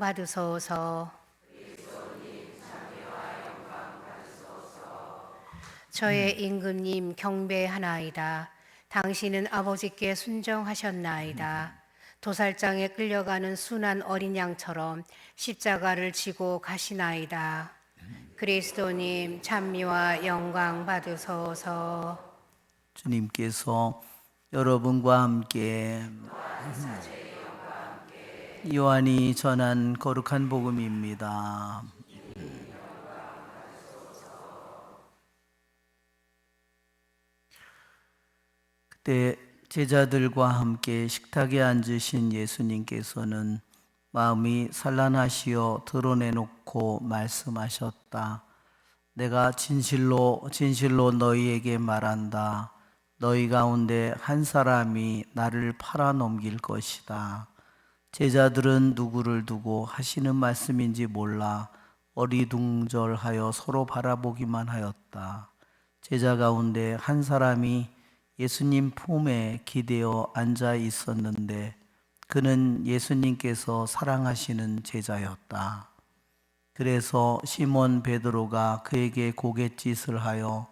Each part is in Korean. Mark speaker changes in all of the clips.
Speaker 1: 받으소서. 저의 임금님 경배하나이다. 당신은 아버지께 순종하셨나이다. 도살장에 끌려가는 순한 어린 양처럼 십자가를 지고 가시나이다. 그리스도님 찬미와 영광 받으소서.
Speaker 2: 주님께서 여러분과 함께 요한이 전한 거룩한 복음입니다. 그때 제자들과 함께 식탁에 앉으신 예수님께서는 마음이 산란하시어 드러내놓고 말씀하셨다. 내가 진실로 진실로 너희에게 말한다. 너희 가운데 한 사람이 나를 팔아 넘길 것이다. 제자들은 누구를 두고 하시는 말씀인지 몰라 어리둥절하여 서로 바라보기만 하였다. 제자 가운데 한 사람이 예수님 품에 기대어 앉아 있었는데 그는 예수님께서 사랑하시는 제자였다. 그래서 시몬 베드로가 그에게 고갯짓을 하여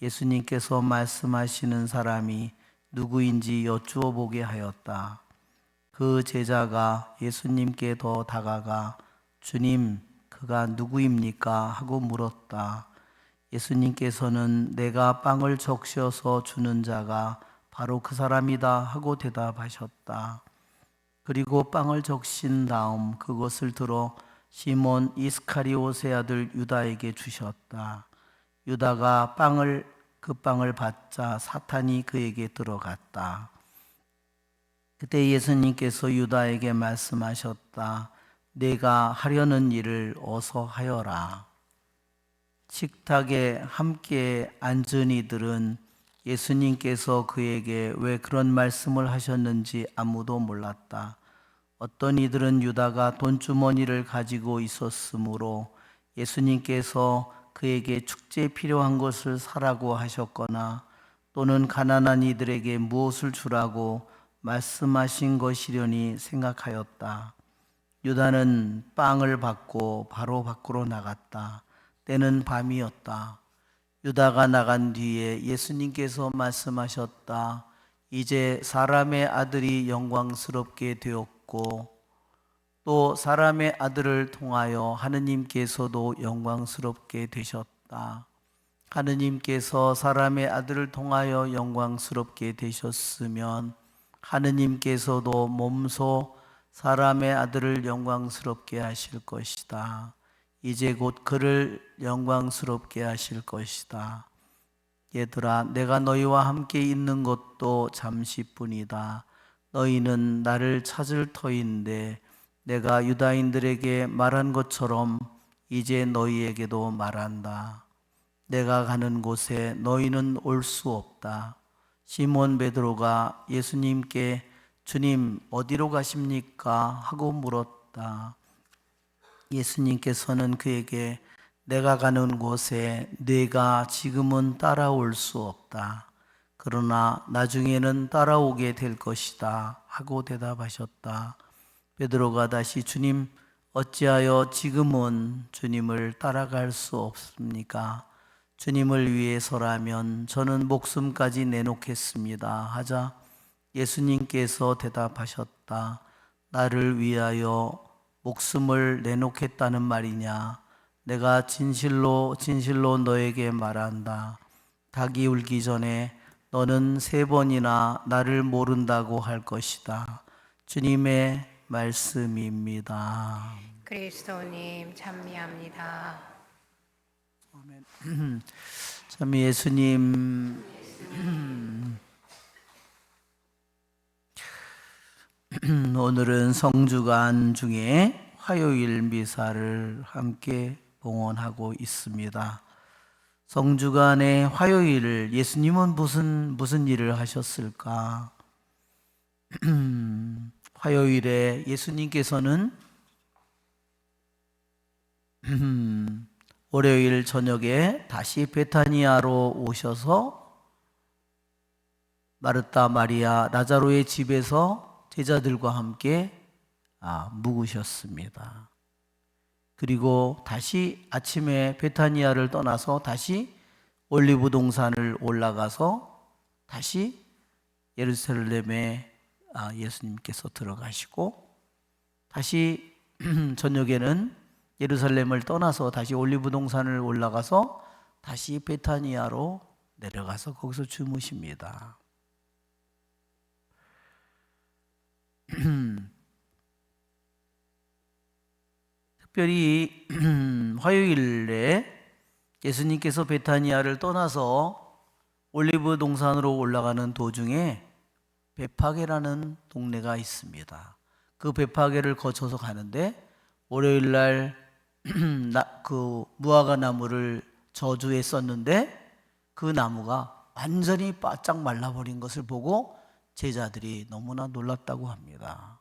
Speaker 2: 예수님께서 말씀하시는 사람이 누구인지 여쭈어 보게 하였다. 그 제자가 예수님께 더 다가가 주님, 그가 누구입니까? 하고 물었다. 예수님께서는 내가 빵을 적셔서 주는 자가 바로 그 사람이다 하고 대답하셨다. 그리고 빵을 적신 다음 그것을 들어 시몬 이스카리옷의 아들 유다에게 주셨다. 유다가 그 빵을 받자 사탄이 그에게 들어갔다. 그때 예수님께서 유다에게 말씀하셨다. 내가 하려는 일을 어서 하여라. 식탁에 함께 앉은 이들은 예수님께서 그에게 왜 그런 말씀을 하셨는지 아무도 몰랐다. 어떤 이들은 유다가 돈주머니를 가지고 있었으므로 예수님께서 그에게 축제에 필요한 것을 사라고 하셨거나 또는 가난한 이들에게 무엇을 주라고 말씀하신 것이려니 생각하였다. 유다는 빵을 받고 바로 밖으로 나갔다. 때는 밤이었다. 유다가 나간 뒤에 예수님께서 말씀하셨다. 이제 사람의 아들이 영광스럽게 되었고 또 사람의 아들을 통하여 하느님께서도 영광스럽게 되셨다. 하느님께서 사람의 아들을 통하여 영광스럽게 되셨으면 하느님께서도 몸소 사람의 아들을 영광스럽게 하실 것이다. 이제 곧 그를 영광스럽게 하실 것이다. 얘들아, 내가 너희와 함께 있는 것도 잠시뿐이다. 너희는 나를 찾을 터인데 내가 유다인들에게 말한 것처럼 이제 너희에게도 말한다. 내가 가는 곳에 너희는 올 수 없다. 시몬 베드로가 예수님께 주님 어디로 가십니까? 하고 물었다. 예수님께서는 그에게 내가 가는 곳에 네가 지금은 따라올 수 없다. 그러나 나중에는 따라오게 될 것이다. 하고 대답하셨다. 베드로가 다시 주님 어찌하여 지금은 주님을 따라갈 수 없습니까? 주님을 위해서라면 저는 목숨까지 내놓겠습니다. 하자 예수님께서 대답하셨다. 나를 위하여 목숨을 내놓겠다는 말이냐? 내가 진실로 진실로 너에게 말한다. 닭이 울기 전에 너는 3번이나 나를 모른다고 할 것이다. 주님의 말씀입니다.
Speaker 1: 그리스도님 찬미합니다.
Speaker 2: 아멘. 참 예수님 오늘은 성주간 중에 화요일 미사를 함께 봉헌하고 있습니다. 성주간의 화요일을 예수님은 무슨 일을 하셨을까? 화요일에 예수님께서는 월요일 저녁에 다시 베타니아로 오셔서 마르타, 마리아, 라자로의 집에서 제자들과 함께 묵으셨습니다. 그리고 다시 아침에 베타니아를 떠나서 다시 올리브 동산을 올라가서 다시 예루살렘에 예수님께서 들어가시고, 다시 저녁에는 예루살렘을 떠나서 다시 올리브 동산을 올라가서 다시 베타니아로 내려가서 거기서 주무십니다. 특별히 화요일에 예수님께서 베타니아를 떠나서 올리브 동산으로 올라가는 도중에 베파게라는 동네가 있습니다. 그 베파게를 거쳐서 가는데 월요일 날 그 무화과 나무를 저주했었는데 그 나무가 완전히 바짝 말라버린 것을 보고 제자들이 너무나 놀랐다고 합니다.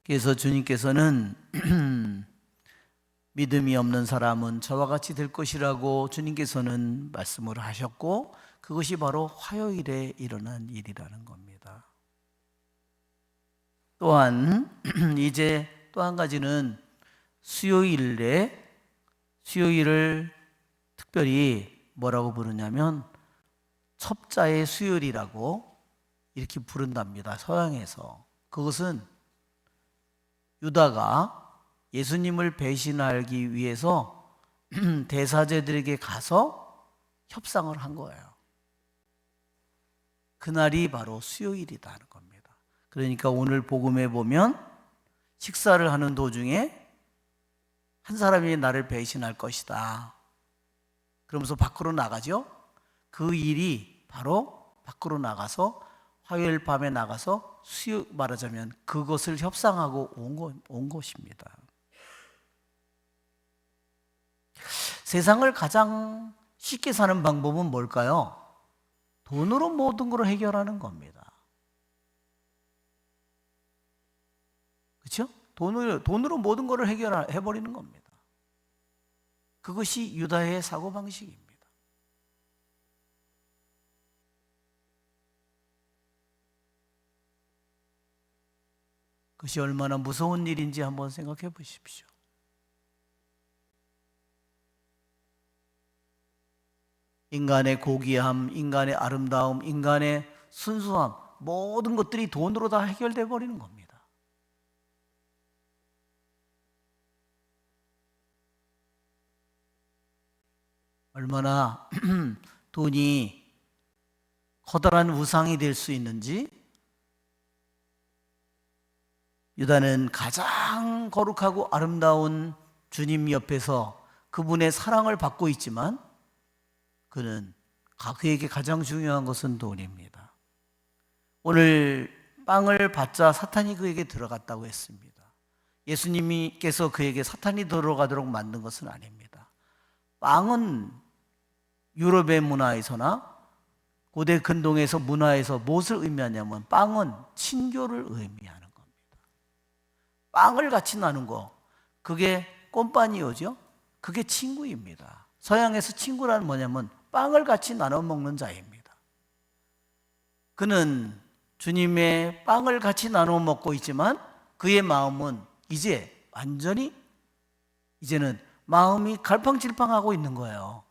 Speaker 2: 그래서 주님께서는 믿음이 없는 사람은 저와 같이 될 것이라고 주님께서는 말씀을 하셨고, 그것이 바로 화요일에 일어난 일이라는 겁니다. 또한 이제 또 한 가지는 수요일을 특별히 뭐라고 부르냐면 첩자의 수요일이라고 이렇게 부른답니다. 서양에서. 그것은 유다가 예수님을 배신하기 위해서 대사제들에게 가서 협상을 한 거예요. 그날이 바로 수요일이라는 겁니다. 그러니까 오늘 복음에 보면 식사를 하는 도중에 한 사람이 나를 배신할 것이다 그러면서 밖으로 나가죠. 그 일이 바로 밖으로 나가서 화요일 밤에 나가서 말하자면 그것을 협상하고 온 것입니다. 세상을 가장 쉽게 사는 방법은 뭘까요? 돈으로 모든 걸 해결하는 겁니다. 그렇죠? 돈으로 모든 것을 해결해버리는 겁니다. 그것이 유다의 사고방식입니다. 그것이 얼마나 무서운 일인지 한번 생각해 보십시오. 인간의 고귀함, 인간의 아름다움, 인간의 순수함, 모든 것들이 돈으로 다 해결돼 버리는 겁니다. 얼마나 돈이 커다란 우상이 될 수 있는지, 유다는 가장 거룩하고 아름다운 주님 옆에서 그분의 사랑을 받고 있지만 그에게 가장 중요한 것은 돈입니다. 오늘 빵을 받자 사탄이 그에게 들어갔다고 했습니다. 예수님께서 그에게 사탄이 들어가도록 만든 것은 아닙니다. 빵은 유럽의 문화에서나 고대 근동에서 문화에서 무엇을 의미하냐면 빵은 친교를 의미하는 겁니다. 빵을 같이 나눈 거, 그게 꼼파니오죠. 그게 친구입니다. 서양에서 친구란 뭐냐면 빵을 같이 나눠 먹는 자입니다. 그는 주님의 빵을 같이 나눠 먹고 있지만 그의 마음은 이제는 마음이 갈팡질팡하고 있는 거예요.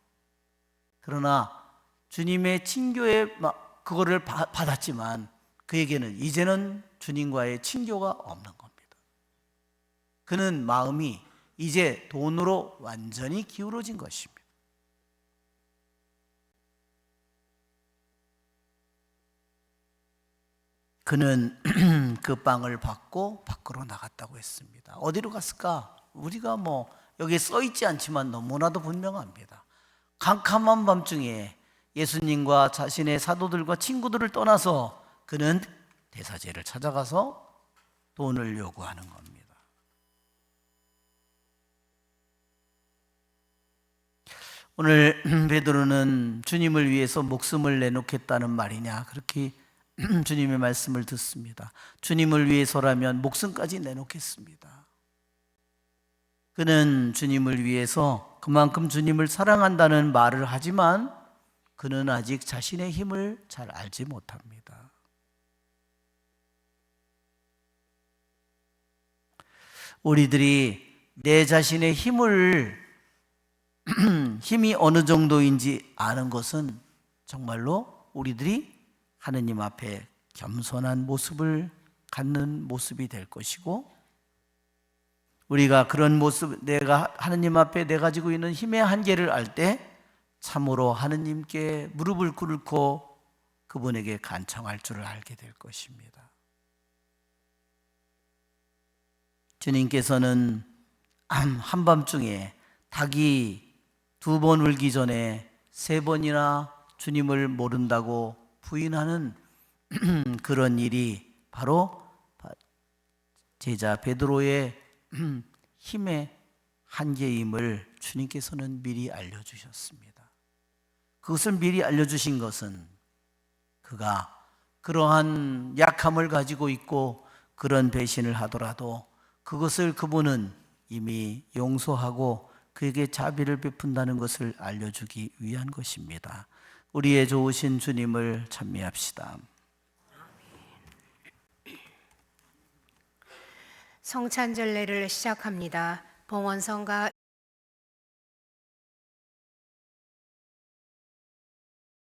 Speaker 2: 그러나 주님의 친교에 그거를 받았지만 그에게는 이제는 주님과의 친교가 없는 겁니다. 그는 마음이 이제 돈으로 완전히 기울어진 것입니다. 그는 그 빵을 받고 밖으로 나갔다고 했습니다. 어디로 갔을까? 우리가 여기에 써 있지 않지만 너무나도 분명합니다. 캄캄한 밤중에 예수님과 자신의 사도들과 친구들을 떠나서 그는 대사제를 찾아가서 돈을 요구하는 겁니다. 오늘 베드로는 주님을 위해서 목숨을 내놓겠다는 말이냐, 그렇게 주님의 말씀을 듣습니다. 주님을 위해서라면 목숨까지 내놓겠습니다. 그는 주님을 위해서 그만큼 주님을 사랑한다는 말을 하지만 그는 아직 자신의 힘을 잘 알지 못합니다. 우리들이 내 자신의 힘이 어느 정도인지 아는 것은 정말로 우리들이 하느님 앞에 겸손한 모습을 갖는 모습이 될 것이고, 우리가 그런 모습, 내가 하느님 앞에 내 가지고 있는 힘의 한계를 알 때 참으로 하느님께 무릎을 꿇고 그분에게 간청할 줄을 알게 될 것입니다. 주님께서는 한밤중에 닭이 2번 울기 전에 3번이나 주님을 모른다고 부인하는 그런 일이 바로 제자 베드로의 힘의 한계임을 주님께서는 미리 알려주셨습니다. 그것을 미리 알려주신 것은 그가 그러한 약함을 가지고 있고 그런 배신을 하더라도 그것을 그분은 이미 용서하고 그에게 자비를 베푼다는 것을 알려주기 위한 것입니다. 우리의 좋으신 주님을 찬미합시다.
Speaker 1: 성찬절례를 시작합니다. 봉헌성가